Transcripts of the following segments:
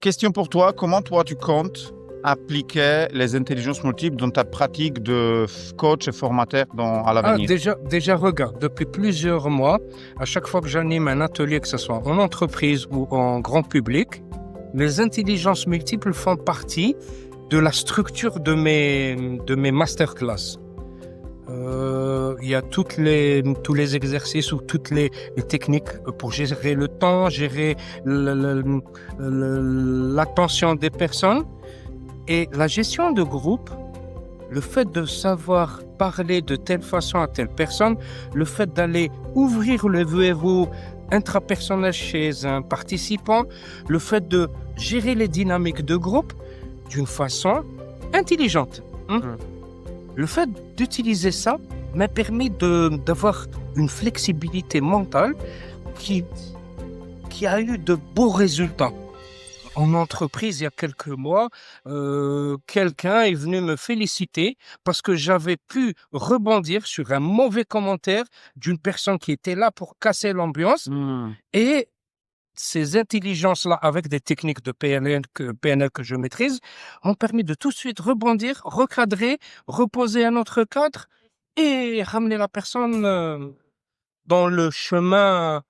Question pour toi, comment toi tu comptes appliquer les intelligences multiples dans ta pratique de coach et formateur à l'avenir? Déjà, regarde, depuis plusieurs mois, à chaque fois que j'anime un atelier, que ce soit en entreprise ou en grand public, les intelligences multiples font partie de la structure de mes masterclass. Il y a tous les exercices ou toutes les techniques pour gérer le temps, gérer l'attention des personnes. Et la gestion de groupe, le fait de savoir parler de telle façon à telle personne, le fait d'aller ouvrir le verrou intrapersonnel chez un participant, le fait de gérer les dynamiques de groupe d'une façon intelligente. Le fait d'utiliser ça m'a permis d'avoir une flexibilité mentale qui a eu de beaux résultats. En entreprise, il y a quelques mois, quelqu'un est venu me féliciter parce que j'avais pu rebondir sur un mauvais commentaire d'une personne qui était là pour casser l'ambiance. Et ces intelligences-là, avec des techniques de PNL que je maîtrise, ont permis de tout de suite rebondir, recadrer, reposer un autre cadre et ramener la personne dans le chemin,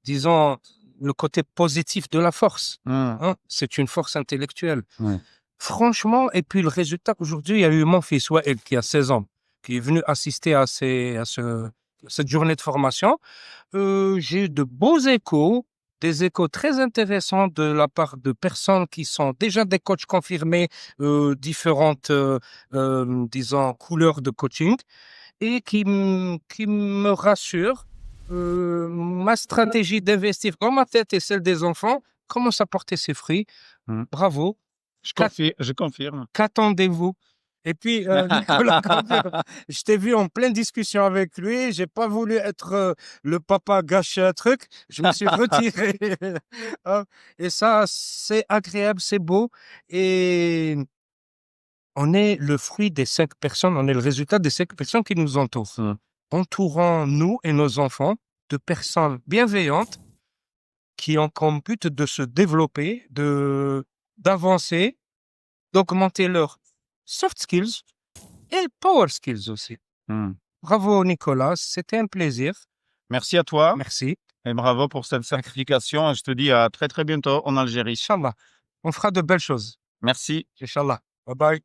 disons, le côté positif de la force. C'est une force intellectuelle. Ouais. Franchement, et puis le résultat qu'aujourd'hui, il y a eu mon fils Wael qui a 16 ans, qui est venu assister à cette journée de formation. J'ai eu de beaux échos, des échos très intéressants de la part de personnes qui sont déjà des coachs confirmés, différentes, disons, couleurs de coaching, et qui me rassurent. Ma stratégie d'investir dans ma tête et celle des enfants commence à porter ses fruits. Bravo. Je confirme. Qu'attendez-vous? Et puis, Nicolas, je t'ai vu en pleine discussion avec lui. J'ai pas voulu être le papa gâcher un truc. Je me suis retiré. Hein. Et ça, c'est agréable, c'est beau. Et on est le fruit des 5 personnes, on est le résultat des 5 personnes qui nous entourent. Entourant nous et nos enfants de personnes bienveillantes qui ont comme but de se développer, d'avancer, d'augmenter leurs soft skills et power skills aussi. Bravo Nicolas, c'était un plaisir. Merci à toi Merci. et bravo pour cette certification. Et je te dis à très très bientôt en Algérie. Inch'Allah, on fera de belles choses. Merci. Inch'Allah. Bye bye.